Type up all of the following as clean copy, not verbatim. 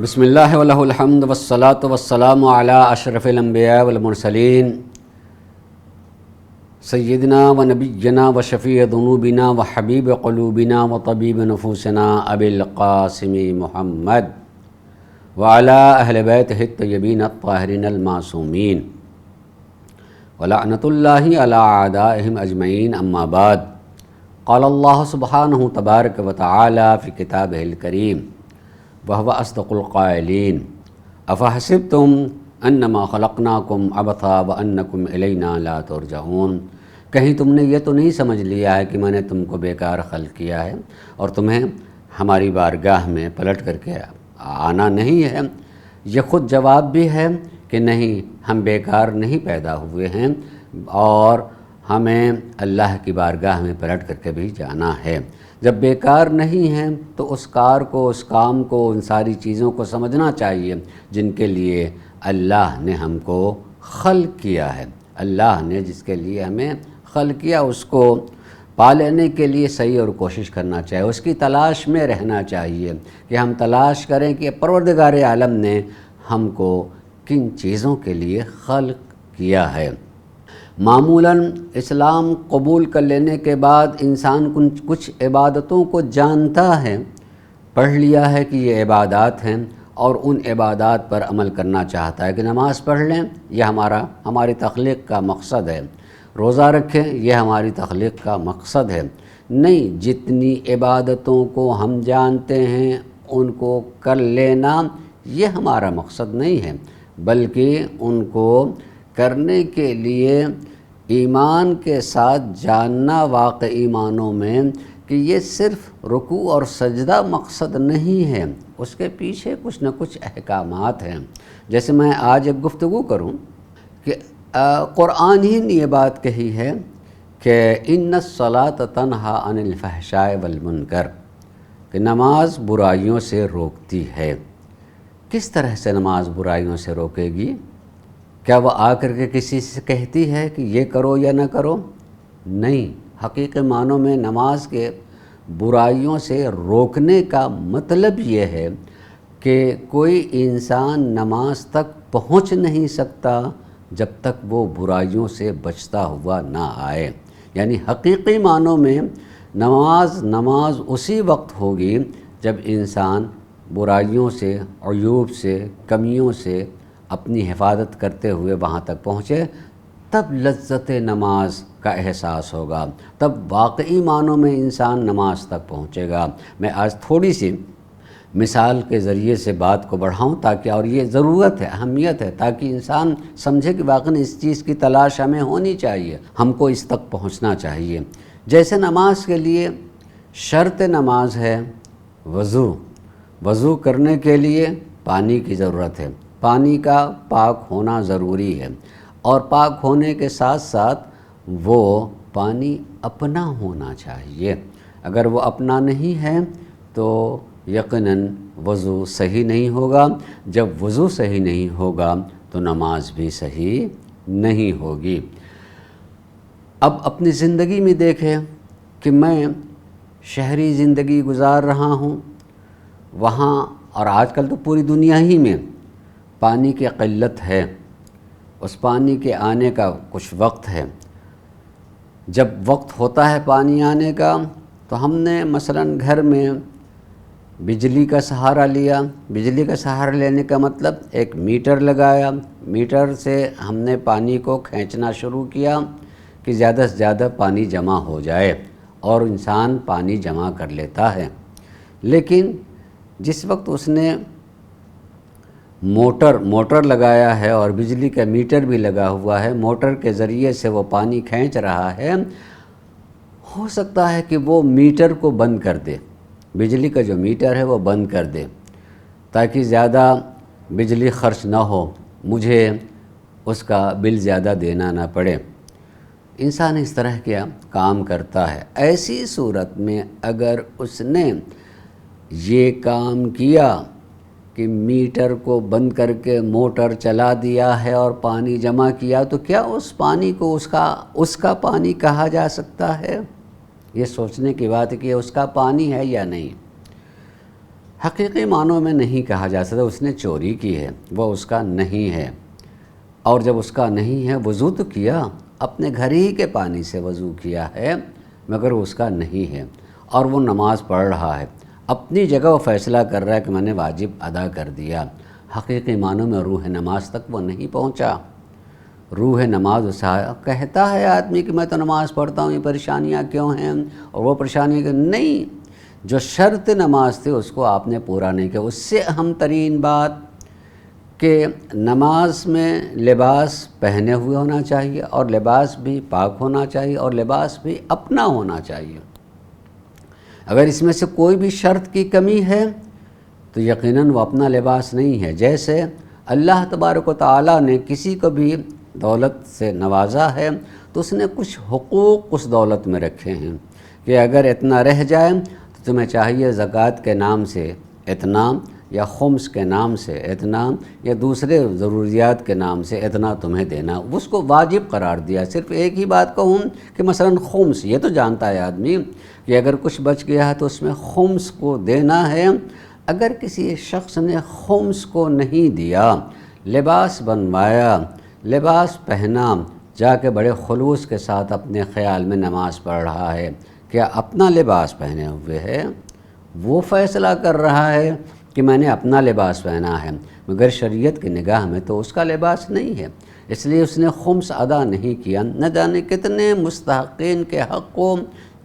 بسم اللہ ولہ الحمد والصلاة والسلام علی اشرف الانبیاء والمرسلین سیدنا و نبینا و شفیع ذنوبنا و حبیب قلوبنا و طبیب نفوسنا ابی القاسم محمد وعلی اہل بیتہ الطیبین الطاہرین المعصومین ولعنۃ اللہ علی اعدائہم اجمعین اما بعد قال اللہ سبحانہ تبارک و تعالی فی کتابہ الکریم وَهُوَ أَصْدَقُ الْقَائِلِينَ أَفَحَسِبْتُمْ أَنَّمَا خَلَقْنَاكُمْ عَبَثًا وَأَنَّكُمْ إِلَيْنَا لَا تُرْجَعُونَ کہیں تم نے یہ تو نہیں سمجھ لیا ہے کہ میں نے تم کو بیکار خلق کیا ہے اور تمہیں ہماری بارگاہ میں پلٹ کر کے آنا نہیں ہے۔ یہ خود جواب بھی ہے کہ نہیں، ہم بیکار نہیں پیدا ہوئے ہیں اور ہمیں اللہ کی بارگاہ میں پلٹ کر کے بھی جانا ہے۔ جب بیکار نہیں ہیں تو اس کار کو، اس کام کو، ان ساری چیزوں کو سمجھنا چاہیے جن کے لیے اللہ نے ہم کو خلق کیا ہے۔ اللہ نے جس کے لیے ہمیں خلق کیا اس کو پا لینے کے لیے صحیح اور کوشش کرنا چاہیے، اس کی تلاش میں رہنا چاہیے کہ ہم تلاش کریں کہ پروردگار عالم نے ہم کو کن چیزوں کے لیے خلق کیا ہے۔ معمولاً اسلام قبول کر لینے کے بعد انسان کچھ عبادتوں کو جانتا ہے، پڑھ لیا ہے کہ یہ عبادات ہیں اور ان عبادات پر عمل کرنا چاہتا ہے کہ نماز پڑھ لیں، یہ ہماری تخلیق کا مقصد ہے، روزہ رکھیں، یہ ہماری تخلیق کا مقصد ہے۔ نہیں، جتنی عبادتوں کو ہم جانتے ہیں ان کو کر لینا یہ ہمارا مقصد نہیں ہے، بلکہ ان کو کرنے کے لیے ایمان کے ساتھ جاننا واقعی معنوں میں کہ یہ صرف رکوع اور سجدہ مقصد نہیں ہے، اس کے پیچھے کچھ نہ کچھ احکامات ہیں۔ جیسے میں آج ایک گفتگو کروں کہ قرآن ہی نے یہ بات کہی ہے کہ ان الصلاۃ تنہی عن الفحشاء والمنکر، کہ نماز برائیوں سے روکتی ہے۔ کس طرح سے نماز برائیوں سے روکے گی؟ کیا وہ آ کر کے کسی سے کہتی ہے کہ یہ کرو یا نہ کرو؟ نہیں، حقیقی معنوں میں نماز کے برائیوں سے روکنے کا مطلب یہ ہے کہ کوئی انسان نماز تک پہنچ نہیں سکتا جب تک وہ برائیوں سے بچتا ہوا نہ آئے۔ یعنی حقیقی معنوں میں نماز اسی وقت ہوگی جب انسان برائیوں سے، عیوب سے، کمیوں سے اپنی حفاظت کرتے ہوئے وہاں تک پہنچے، تب لذت نماز کا احساس ہوگا، تب واقعی معنوں میں انسان نماز تک پہنچے گا۔ میں آج تھوڑی سی مثال کے ذریعے سے بات کو بڑھاؤں تاکہ، اور یہ ضرورت ہے، اہمیت ہے، تاکہ انسان سمجھے کہ واقعی اس چیز کی تلاش ہمیں ہونی چاہیے، ہم کو اس تک پہنچنا چاہیے۔ جیسے نماز کے لیے شرط نماز ہے وضو کرنے کے لیے پانی کی ضرورت ہے، پانی کا پاک ہونا ضروری ہے، اور پاک ہونے کے ساتھ ساتھ وہ پانی اپنا ہونا چاہیے۔ اگر وہ اپنا نہیں ہے تو یقیناً وضو صحیح نہیں ہوگا، جب وضو صحیح نہیں ہوگا تو نماز بھی صحیح نہیں ہوگی۔ اب اپنی زندگی میں دیکھیں کہ میں شہری زندگی گزار رہا ہوں، وہاں اور آج کل تو پوری دنیا ہی میں پانی کی قلت ہے، اس پانی کے آنے کا کچھ وقت ہے۔ جب وقت ہوتا ہے پانی آنے کا تو ہم نے مثلاً گھر میں بجلی کا سہارا لیا۔ بجلی کا سہارا لینے کا مطلب ایک میٹر لگایا، میٹر سے ہم نے پانی کو کھینچنا شروع کیا کہ زیادہ سے زیادہ پانی جمع ہو جائے، اور انسان پانی جمع کر لیتا ہے۔ لیکن جس وقت اس نے موٹر لگایا ہے اور بجلی کا میٹر بھی لگا ہوا ہے، موٹر کے ذریعے سے وہ پانی کھینچ رہا ہے، ہو سکتا ہے کہ وہ میٹر کو بند کر دے، بجلی کا جو میٹر ہے وہ بند کر دے تاکہ زیادہ بجلی خرچ نہ ہو، مجھے اس کا بل زیادہ دینا نہ پڑے۔ انسان اس طرح کیا کام کرتا ہے۔ ایسی صورت میں اگر اس نے یہ کام کیا کہ میٹر کو بند کر کے موٹر چلا دیا ہے اور پانی جمع کیا، تو کیا اس پانی کو اس کا پانی کہا جا سکتا ہے؟ یہ سوچنے کی بات ہے کہ اس کا پانی ہے یا نہیں۔ حقیقی معنوں میں نہیں کہا جا سکتا اس نے چوری کی ہے، وہ اس کا نہیں ہے، اور جب اس کا نہیں ہے وضو تو کیا، اپنے گھر ہی کے پانی سے وضو کیا ہے، مگر اس کا نہیں ہے اور وہ نماز پڑھ رہا ہے، اپنی جگہ وہ فیصلہ کر رہا ہے کہ میں نے واجب ادا کر دیا، حقیقی معنوں میں روح نماز تک وہ نہیں پہنچا۔ روح نماز اسے کہتا ہے آدمی کہ میں تو نماز پڑھتا ہوں، یہ پریشانیاں کیوں ہیں اور وہ پریشانیاں کیوں نہیں، جو شرط نماز تھی اس کو آپ نے پورا نہیں کیا۔ اس سے اہم ترین بات کہ نماز میں لباس پہنے ہوئے ہونا چاہیے، اور لباس بھی پاک ہونا چاہیے، اور لباس بھی اپنا ہونا چاہیے۔ اگر اس میں سے کوئی بھی شرط کی کمی ہے تو یقیناً وہ اپنا لباس نہیں ہے۔ جیسے اللہ تبارک و تعالیٰ نے کسی کو بھی دولت سے نوازا ہے تو اس نے کچھ حقوق اس دولت میں رکھے ہیں کہ اگر اتنا رہ جائے تو تمہیں چاہیے زکوٰۃ کے نام سے اتنا، یا خمس کے نام سے اتنا، یا دوسرے ضروریات کے نام سے اتنا تمہیں دینا، اس کو واجب قرار دیا۔ صرف ایک ہی بات کہوں کہ مثلا خمس، یہ تو جانتا ہے آدمی کہ اگر کچھ بچ گیا ہے تو اس میں خمس کو دینا ہے۔ اگر کسی شخص نے خمس کو نہیں دیا، لباس بنوایا، لباس پہنا، جا کے بڑے خلوص کے ساتھ اپنے خیال میں نماز پڑھ رہا ہے، کیا اپنا لباس پہنے ہوئے ہے؟ وہ فیصلہ کر رہا ہے کہ میں نے اپنا لباس پہنا ہے، مگر شریعت کی نگاہ میں تو اس کا لباس نہیں ہے، اس لیے اس نے خمس ادا نہیں کیا۔ نہ جانے کتنے مستحقین کے حق کو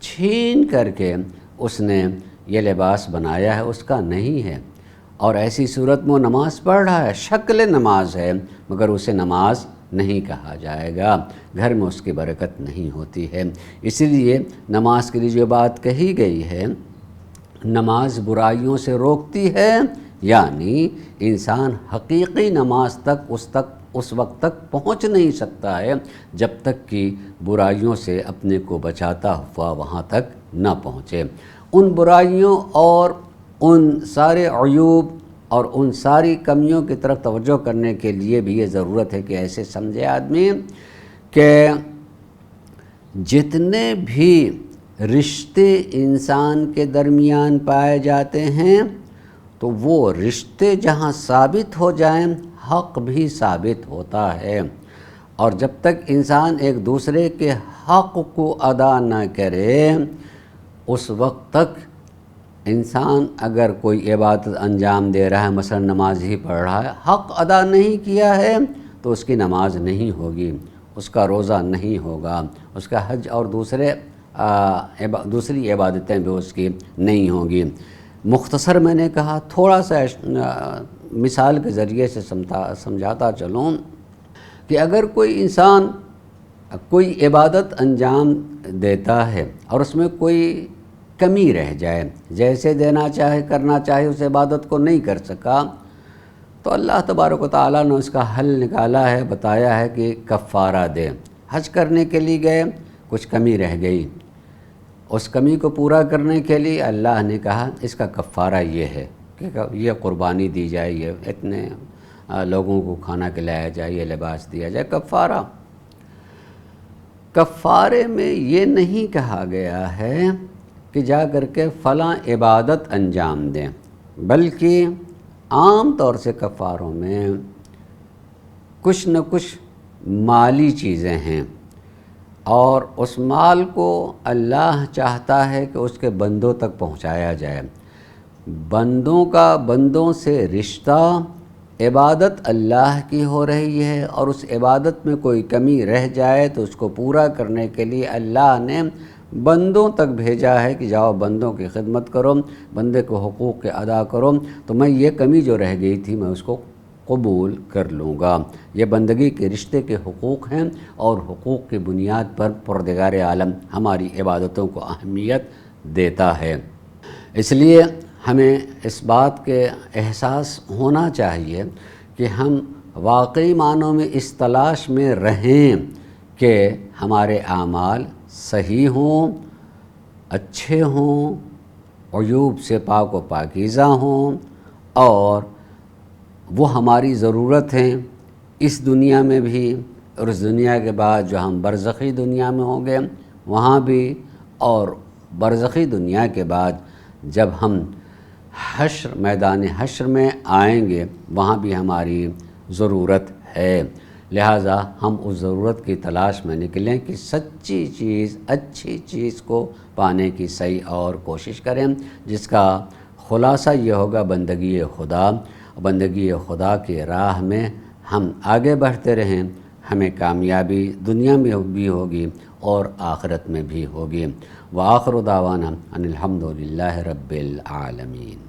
چھین کر کے اس نے یہ لباس بنایا ہے، اس کا نہیں ہے، اور ایسی صورت میں وہ نماز پڑھ رہا ہے، شکل نماز ہے، مگر اسے نماز نہیں کہا جائے گا، گھر میں اس کی برکت نہیں ہوتی ہے۔ اسی لیے نماز کے لیے جو بات کہی گئی ہے، نماز برائیوں سے روکتی ہے، یعنی انسان حقیقی نماز تک اس وقت تک پہنچ نہیں سکتا ہے جب تک کہ برائیوں سے اپنے کو بچاتا ہوا وہاں تک نہ پہنچے۔ ان برائیوں اور ان سارے عیوب اور ان ساری کمیوں کی طرف توجہ کرنے کے لیے بھی یہ ضرورت ہے کہ ایسے سمجھے آدمی کہ جتنے بھی رشتے انسان کے درمیان پائے جاتے ہیں تو وہ رشتے جہاں ثابت ہو جائیں حق بھی ثابت ہوتا ہے، اور جب تک انسان ایک دوسرے کے حق کو ادا نہ کرے اس وقت تک انسان اگر کوئی عبادت انجام دے رہا ہے، مثلا نماز ہی پڑھ رہا ہے، حق ادا نہیں کیا ہے تو اس کی نماز نہیں ہوگی، اس کا روزہ نہیں ہوگا، اس کا حج اور دوسری عبادتیں بھی اس کی نہیں ہوں گی۔ مختصر میں نے کہا، تھوڑا سا مثال کے ذریعے سے سمجھاتا چلوں کہ اگر کوئی انسان کوئی عبادت انجام دیتا ہے اور اس میں کوئی کمی رہ جائے، جیسے دینا چاہے کرنا چاہے اس عبادت کو نہیں کر سکا، تو اللہ تبارک و تعالیٰ نے اس کا حل نکالا ہے، بتایا ہے کہ کفارہ دے۔ حج کرنے کے لیے گئے، کچھ کمی رہ گئی، اس کمی کو پورا کرنے کے لیے اللہ نے کہا اس کا کفارہ یہ ہے کہ یہ قربانی دی جائے، یہ اتنے لوگوں کو کھانا کھلایا جائے، یہ لباس دیا جائے۔ کفارے میں یہ نہیں کہا گیا ہے کہ جا کر کے فلاں عبادت انجام دیں، بلکہ عام طور سے کفاروں میں کچھ نہ کچھ مالی چیزیں ہیں، اور اس مال کو اللہ چاہتا ہے کہ اس کے بندوں تک پہنچایا جائے۔ بندوں کا بندوں سے رشتہ، عبادت اللہ کی ہو رہی ہے اور اس عبادت میں کوئی کمی رہ جائے تو اس کو پورا کرنے کے لیے اللہ نے بندوں تک بھیجا ہے کہ جاؤ بندوں کی خدمت کرو، بندے کو حقوق کے ادا کرو، تو میں یہ کمی جو رہ گئی تھی میں اس کو قبول کر لوں گا۔ یہ بندگی کے رشتے کے حقوق ہیں، اور حقوق کی بنیاد پر پروردگار عالم ہماری عبادتوں کو اہمیت دیتا ہے۔ اس لیے ہمیں اس بات کے احساس ہونا چاہیے کہ ہم واقعی معنوں میں اس تلاش میں رہیں کہ ہمارے اعمال صحیح ہوں، اچھے ہوں، عیوب سے پاک و پاکیزہ ہوں، اور وہ ہماری ضرورت ہیں اس دنیا میں بھی، اور اس دنیا کے بعد جو ہم برزخی دنیا میں ہوں گے وہاں بھی، اور برزخی دنیا کے بعد جب ہم حشر میدان حشر میں آئیں گے وہاں بھی ہماری ضرورت ہے، لہٰذا ہم اس ضرورت کی تلاش میں نکلیں کہ سچی چیز، اچھی چیز کو پانے کی صحیح اور کوشش کریں، جس کا خلاصہ یہ ہوگا بندگی خدا۔ بندگی خدا کی راہ میں ہم آگے بڑھتے رہیں، ہمیں کامیابی دنیا میں بھی ہوگی اور آخرت میں بھی ہوگی۔ وآخر دعوانا ان الحمد للہ رب العالمین۔